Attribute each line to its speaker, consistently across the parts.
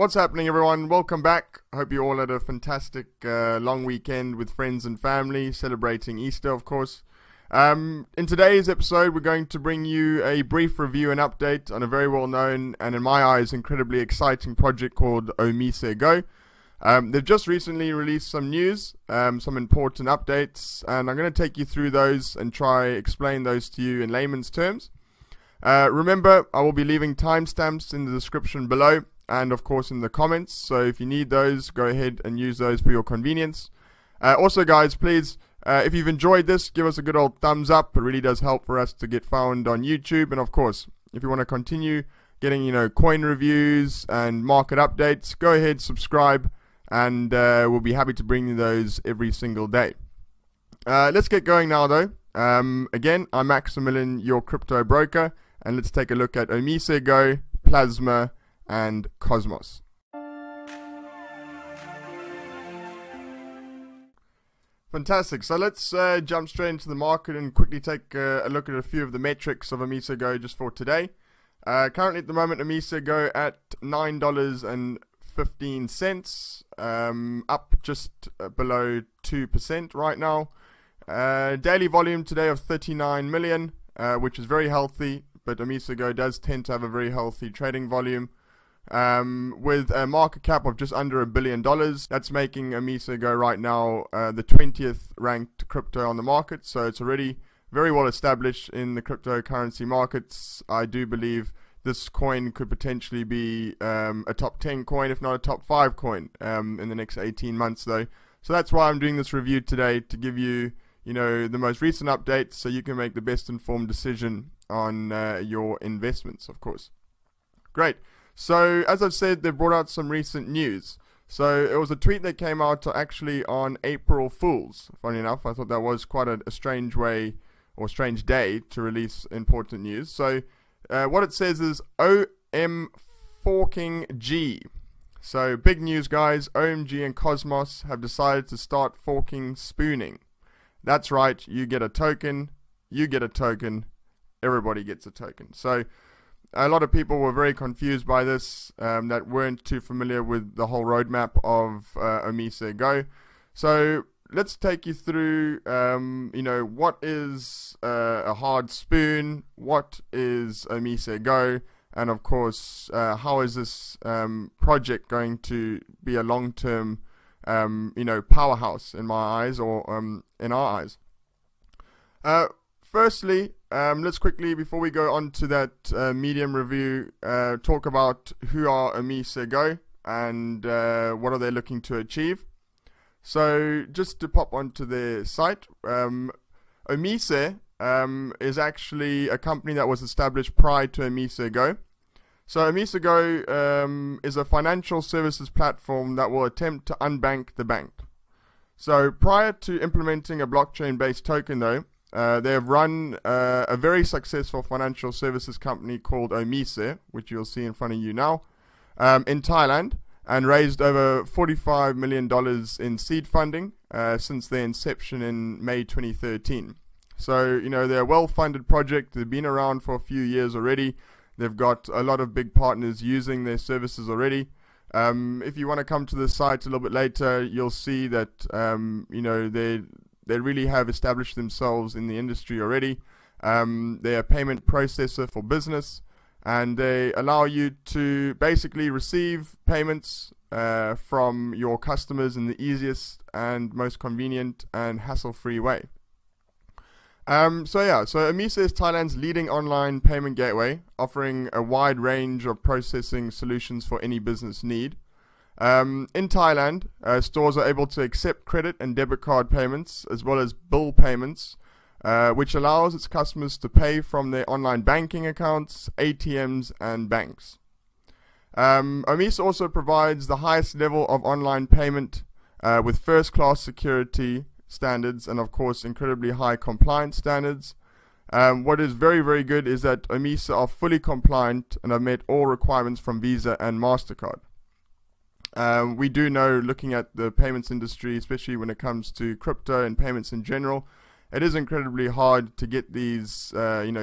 Speaker 1: What's happening, everyone? Welcome back. I hope you all had a fantastic long weekend with friends and family, celebrating Easter, of course. In today's episode, we're going to bring you a brief review and update on a very well-known and, in my eyes, incredibly exciting project called OMISEGO. They've just recently released some news, some important updates, and I'm going to take you through those and try explain those to you in layman's terms. Remember, I will be leaving timestamps in the description below and of course in the comments, so if you need those, go ahead and use those for your convenience. Also guys, please, if you've enjoyed this, give us a good old thumbs up. It really does help for us to get found on YouTube, and of course, if you want to continue getting, coin reviews and market updates, go ahead, subscribe, and we'll be happy to bring you those every single day. Let's get going now though. Again, I'm Maximilian, your crypto broker, and let's take a look at OmiseGo, Plasma, and Cosmos. Fantastic. So let's jump straight into the market and quickly take a look at a few of the metrics of OmiseGo just for today. Currently at the moment, OmiseGo at $9.15, up just below 2% right now. Daily volume today of 39 million, which is very healthy, but OmiseGo does tend to have a very healthy trading volume. With a market cap of just under $1 billion, that's making OmiseGo right now the 20th ranked crypto on the market, so it's already very well established in the cryptocurrency markets. I do believe this coin could potentially be a top 10 coin, if not a top 5 coin, in the next 18 months though. So that's why I'm doing this review today, to give you, the most recent updates so you can make the best informed decision on your investments, of course. Great. So, as I've said, they've brought out some recent news. So, it was a tweet that came out actually on April Fool's. Funny enough, I thought that was quite a strange way, or strange day, to release important news. So, what it says is OM forking G. So, big news, guys. OMG and Cosmos have decided to start forking spooning. That's right, you get a token, everybody gets a token. So, a lot of people were very confused by this, that weren't too familiar with the whole roadmap of OmiseGo. So let's take you through, what is a hard spoon, what is OmiseGo, and of course, how is this project going to be a long-term, powerhouse in my eyes, or in our eyes. Firstly, let's quickly, before we go on to that medium review, talk about who are OmiseGo and what are they looking to achieve. So, just to pop onto their site, Omise is actually a company that was established prior to OmiseGo. So, OmiseGo is a financial services platform that will attempt to unbank the banked. So, prior to implementing a blockchain-based token, though, they have run a very successful financial services company called Omise, which you'll see in front of you now, in Thailand, and raised over $45 million in seed funding since their inception in May 2013. So, they're a well-funded project. They've been around for a few years already. They've got a lot of big partners using their services already. If you want to come to the site a little bit later, you'll see that, they really have established themselves in the industry already. They're a payment processor for business, and they allow you to basically receive payments from your customers in the easiest and most convenient and hassle-free way. So Omise is Thailand's leading online payment gateway, offering a wide range of processing solutions for any business need. In Thailand, stores are able to accept credit and debit card payments as well as bill payments, which allows its customers to pay from their online banking accounts, ATMs, and banks. Omise also provides the highest level of online payment with first-class security standards and, of course, incredibly high compliance standards. What is very, very good is that Omise are fully compliant and have met all requirements from Visa and MasterCard. We do know, looking at the payments industry, especially when it comes to crypto and payments in general, it is incredibly hard to get these,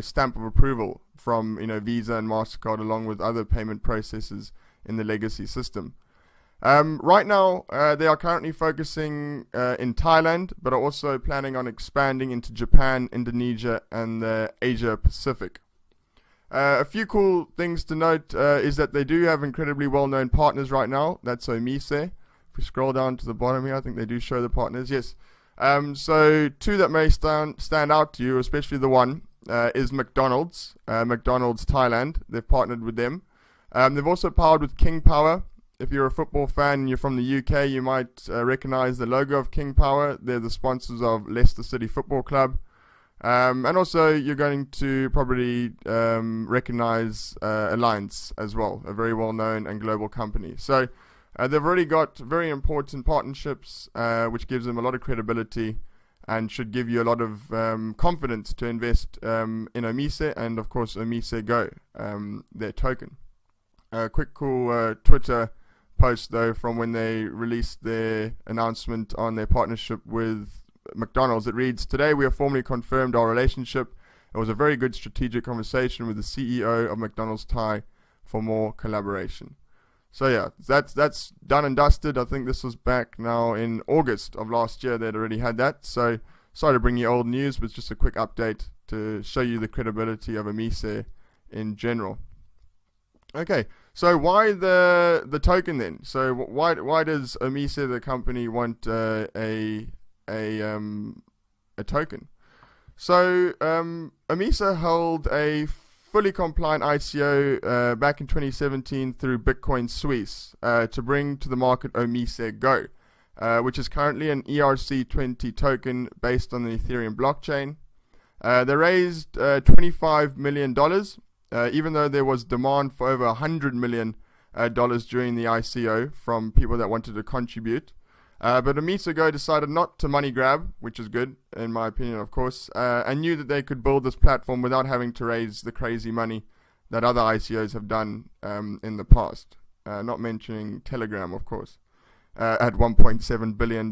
Speaker 1: stamp of approval from, Visa and MasterCard, along with other payment processors in the legacy system. Right now, they are currently focusing in Thailand, but are also planning on expanding into Japan, Indonesia, and the Asia Pacific. A few cool things to note is that they do have incredibly well-known partners right now. That's Omise. If we scroll down to the bottom here, I think they do show the partners. Yes. So two that may stand out to you, especially the one, is McDonald's. McDonald's Thailand. They've partnered with them. They've also partnered with King Power. If you're a football fan and you're from the UK, you might recognize the logo of King Power. They're the sponsors of Leicester City Football Club. And also, you're going to probably recognize Alliance as well, a very well-known and global company. So they've already got very important partnerships, which gives them a lot of credibility and should give you a lot of confidence to invest in Omise and, of course, OmiseGo, their token. A quick cool Twitter post, though, from when they released their announcement on their partnership with McDonald's. It reads, "Today we have formally confirmed our relationship. It was a very good strategic conversation with the CEO of McDonald's Thai for more collaboration." So yeah, that's done and dusted. I think this was back now in August of last year. They'd already had that. So sorry to bring you old news, but it's just a quick update to show you the credibility of Omise in general. Okay, so why the token then? So why does Omise, the company, want a token? So Omise held a fully compliant ICO back in 2017 through Bitcoin Suisse to bring to the market OmiseGo, which is currently an ERC20 token based on the Ethereum blockchain. They raised $25 million, even though there was demand for over $100 million during the ICO from people that wanted to contribute. But OmiseGo decided not to money grab, which is good, in my opinion, of course, and knew that they could build this platform without having to raise the crazy money that other ICOs have done in the past, not mentioning Telegram, of course, at $1.7 billion.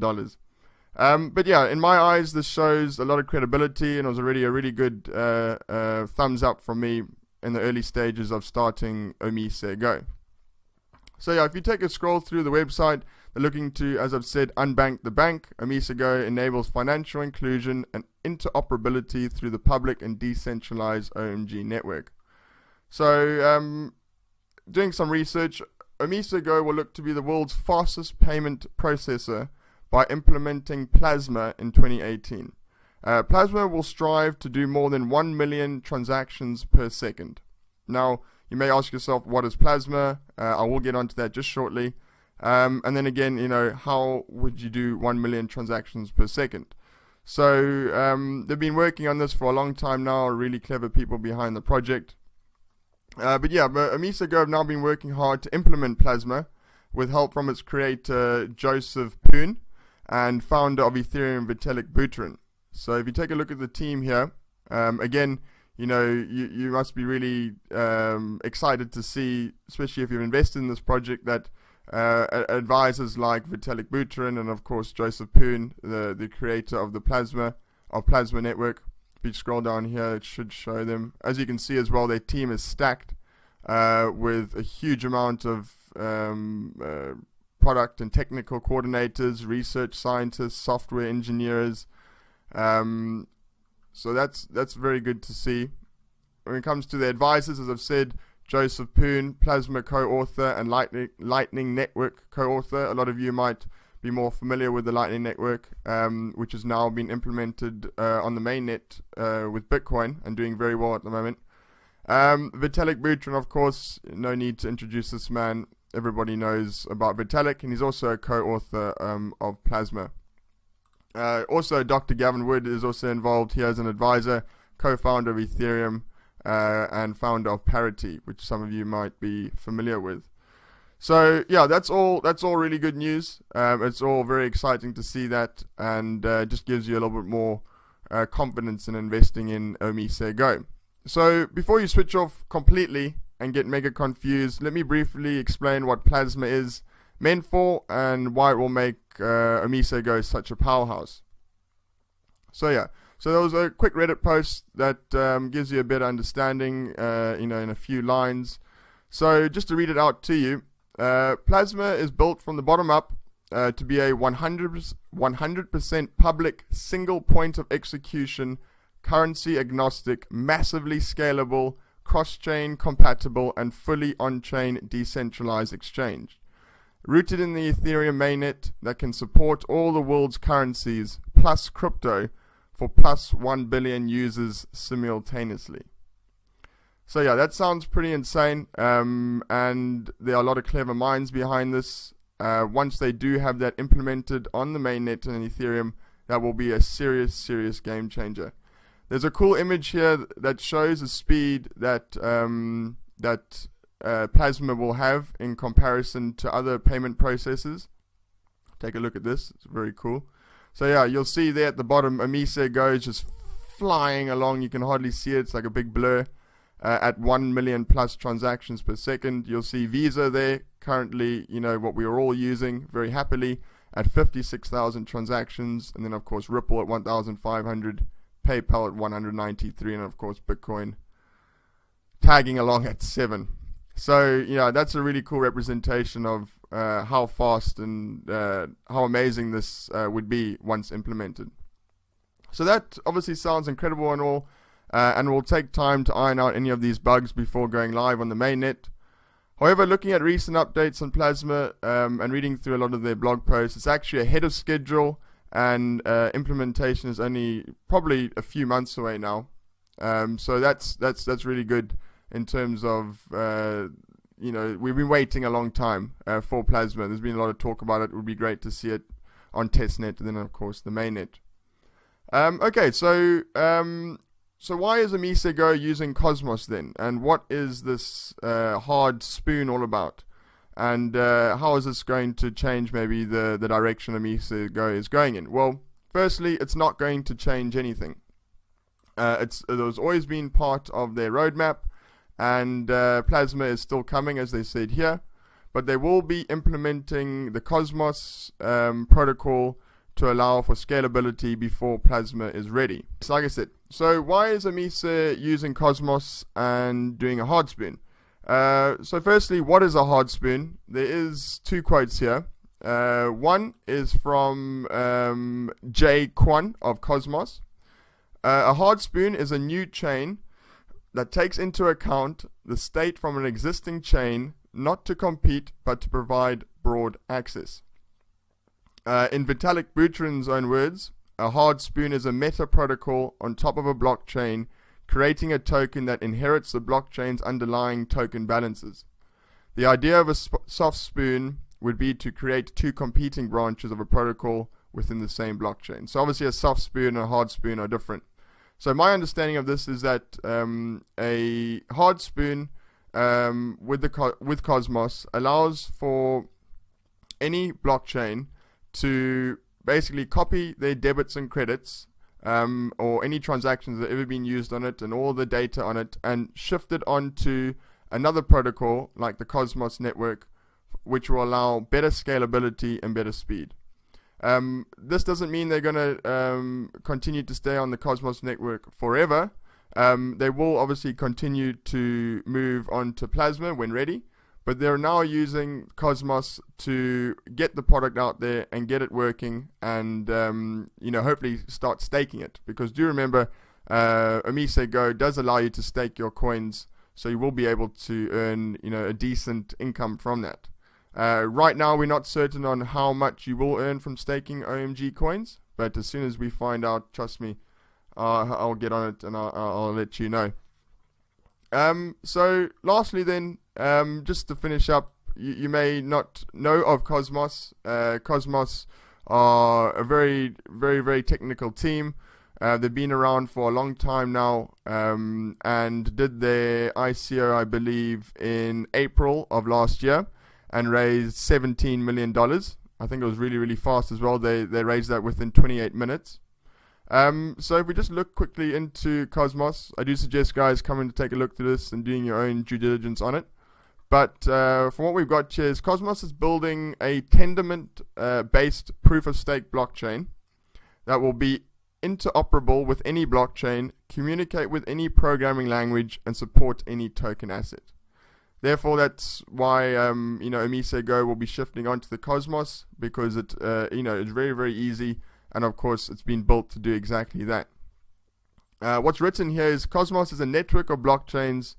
Speaker 1: But yeah, in my eyes, this shows a lot of credibility, and it was already a really good thumbs up from me in the early stages of starting OmiseGo. So yeah, if you take a scroll through the website, they're looking to, as I've said, unbank the bank. OmiseGo enables financial inclusion and interoperability through the public and decentralized OMG network. So, doing some research, OmiseGo will look to be the world's fastest payment processor by implementing Plasma in 2018. Plasma will strive to do more than 1 million transactions per second. Now, you may ask yourself, what is Plasma? I will get onto that just shortly. And then again, how would you do 1 million transactions per second? So they've been working on this for a long time now, really clever people behind the project. But yeah, OmiseGo have now been working hard to implement Plasma with help from its creator, Joseph Poon, and founder of Ethereum, Vitalik Buterin. So if you take a look at the team here, again, you must be really excited to see, especially if you've invested in this project, that advisors like Vitalik Buterin and of course Joseph Poon, the creator of the Plasma network. If you scroll down here, it should show them. As you can see as well, their team is stacked with a huge amount of product and technical coordinators, research scientists, software engineers. So that's very good to see. When it comes to the advisors, as I've said, Joseph Poon, Plasma co-author, and Lightning Network co-author. A lot of you might be more familiar with the Lightning Network, which has now been implemented on the mainnet with Bitcoin and doing very well at the moment. Vitalik Buterin, of course, no need to introduce this man. Everybody knows about Vitalik, and he's also a co-author of Plasma. Also, Dr. Gavin Wood is also involved here as an advisor, co-founder of Ethereum, and founder of Parity, which some of you might be familiar with. So yeah, that's all really good news. It's all very exciting to see that, and just gives you a little bit more confidence in investing in OmiseGo. So before you switch off completely and get mega confused, let me briefly explain what Plasma is meant for and why it will make OmiseGo such a powerhouse. So yeah, so there was a quick Reddit post that gives you a better understanding, in a few lines. So just to read it out to you, Plasma is built from the bottom up to be a 100% public single point of execution, currency agnostic, massively scalable, cross-chain compatible, and fully on-chain decentralized exchange. Rooted in the Ethereum mainnet that can support all the world's currencies plus crypto for plus 1 billion users simultaneously. So yeah, that sounds pretty insane, and there are a lot of clever minds behind this. Once they do have that implemented on the mainnet and Ethereum, that will be a serious game changer. There's a cool image here that shows the speed that Plasma will have in comparison to other payment processors. Take a look at this, it's very cool. So yeah, you'll see there at the bottom, OmiseGo is just flying along. You can hardly see it, it's like a big blur. At 1 million plus transactions per second. You'll see Visa there, currently, you know, what we are all using very happily, at 56,000 transactions, and then of course Ripple at 1,500, PayPal at 193, and of course Bitcoin tagging along at 7. So, you know, that's a really cool representation of how fast and how amazing this would be once implemented. So that obviously sounds incredible and all. And will take time to iron out any of these bugs before going live on the mainnet. However, looking at recent updates on Plasma and reading through a lot of their blog posts, it's actually ahead of schedule, and implementation is only probably a few months away now. So that's really good in terms of you know, we've been waiting a long time for Plasma. There's been a lot of talk about it. It would be great to see it on testnet and then of course the mainnet. Okay, so why is OmiseGo using Cosmos then? And what is this hard spoon all about? And how is this going to change maybe the direction OmiseGo is going in? Well, firstly, it's not going to change anything. It was always been part of their roadmap, and Plasma is still coming, as they said here. But they will be implementing the Cosmos protocol to allow for scalability before Plasma is ready. So like I said, so why is Omise using Cosmos and doing a hard spoon? So firstly, what is a hard spoon? There is 2 quotes here. One is from Jay Kwan of Cosmos. A hard spoon is a new chain that takes into account the state from an existing chain, not to compete but to provide broad access. In Vitalik Butrin's own words, a hard spoon is a meta protocol on top of a blockchain, creating a token that inherits the blockchain's underlying token balances. The idea of a soft spoon would be to create 2 competing branches of a protocol within the same blockchain. So obviously a soft spoon and a hard spoon are different. So my understanding of this is that a hard spoon with Cosmos allows for any blockchain to basically copy their debits and credits or any transactions that have ever been used on it and all the data on it, and shift it onto another protocol like the Cosmos network, which will allow better scalability and better speed. This doesn't mean they're going to continue to stay on the Cosmos network forever. They will obviously continue to move on to Plasma when ready, but they're now using Cosmos to get the product out there and get it working, and you know, hopefully start staking it. Because do remember, OmiseGo does allow you to stake your coins, so you will be able to earn, you know, a decent income from that. Right now, we're not certain on how much you will earn from staking OMG coins, but as soon as we find out, trust me, I'll get on it and I'll let you know. So lastly then, just to finish up, you may not know of Cosmos. Cosmos are a very technical team. They've been around for a long time now, and did their ICO, I believe, in April of last year, and raised $17 million. I think it was really fast as well. They raised that within 28 minutes. So if we just look quickly into Cosmos, I do suggest guys coming to take a look through this and doing your own due diligence on it. But from what we've got here is Cosmos is building a Tendermint based proof of stake blockchain that will be interoperable with any blockchain, communicate with any programming language, and support any token asset. Therefore, that's why OmiseGo will be shifting onto the Cosmos, because it it's very, very easy, and of course it's been built to do exactly that. What's written here is Cosmos is a network of blockchains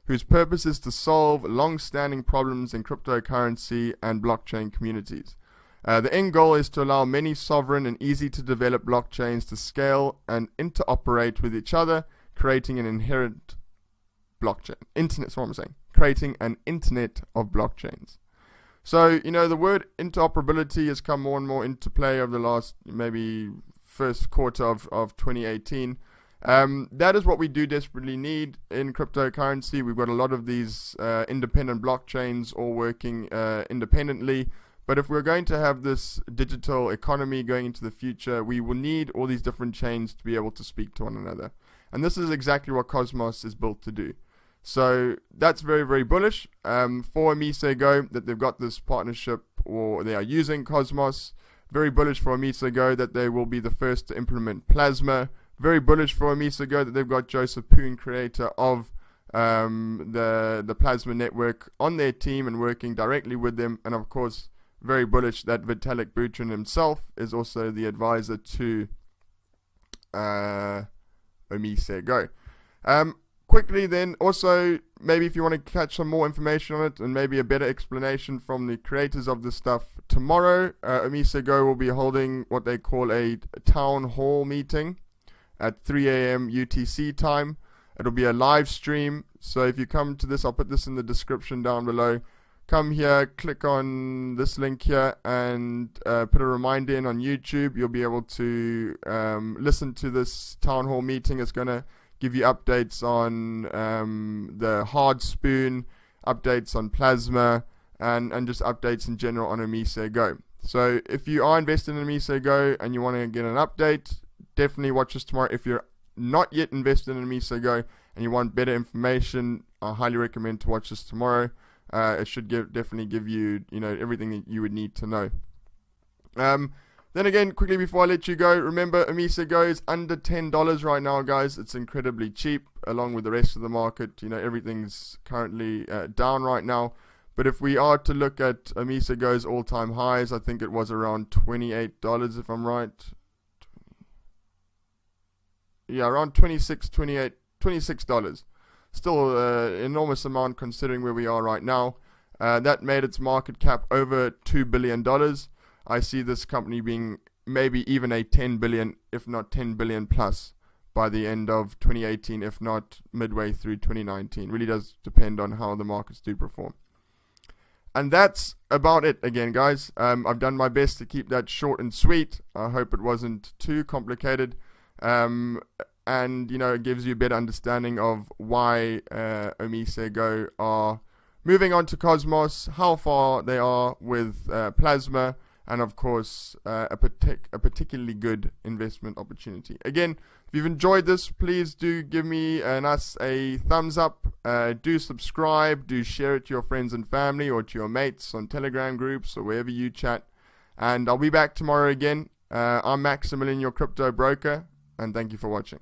Speaker 1: whose purpose is to solve long-standing problems in cryptocurrency and blockchain communities. The end goal is to allow many sovereign and easy-to-develop blockchains to scale and interoperate with each other, creating an inherent blockchain. Internet, what I'm saying. Creating an internet of blockchains. So, the word interoperability has come more and more into play over the last, maybe, first quarter of 2018. That is what we do desperately need in cryptocurrency. We've got a lot of these independent blockchains all working independently. But if we're going to have this digital economy going into the future, we will need all these different chains to be able to speak to one another. And this is exactly what Cosmos is built to do. So that's very, very bullish for OmiseGo that they've got this partnership, or they are using Cosmos. Very bullish for OmiseGo that they will be the first to implement Plasma. Very bullish for OmiseGo that they've got Joseph Poon, creator of the Plasma network, on their team and working directly with them. And of course, very bullish that Vitalik Buterin himself is also the advisor to OmiseGo. Quickly then, also, maybe if you want to catch some more information on it and maybe a better explanation from the creators of this stuff, tomorrow OmiseGo will be holding what they call a town hall meeting at 3 a.m. UTC time. It'll be a live stream, so if you come to this, I'll put this in the description down below. Come here, click on this link here, and put a reminder in on YouTube. You'll be able to listen to this town hall meeting. It's going to give you updates on the hard spoon, updates on Plasma, and just updates in general on OmiseGo. So if you are invested in OmiseGo and you want to get an update, definitely watch us tomorrow. If you're not yet invested in OmiseGo and you want better information, I highly recommend to watch this tomorrow. It should definitely give you, everything that you would need to know. Then again, quickly before I let you go, remember OmiseGo is under $10 right now, guys. It's incredibly cheap, along with the rest of the market. Everything's currently down right now. But if we are to look at OmiseGo's all-time highs, I think it was around $28, if I'm right. Yeah, around $26. Still an enormous amount considering where we are right now. That made its market cap over $2 billion. I see this company being maybe even a 10 billion, if not 10 billion plus, by the end of 2018, if not midway through 2019. Really does depend on how the markets do perform. And that's about it again, guys. I've done my best to keep that short and sweet. I hope it wasn't too complicated. And, it gives you a better understanding of why OmiseGo are moving on to Cosmos, how far they are with Plasma, and of course a particularly good investment opportunity. Again, if you've enjoyed this, please do give me and us a thumbs up. Do subscribe, do share it to your friends and family or to your mates on Telegram groups or wherever you chat. And I'll be back tomorrow again. I'm Maximilian, your crypto broker, and thank you for watching.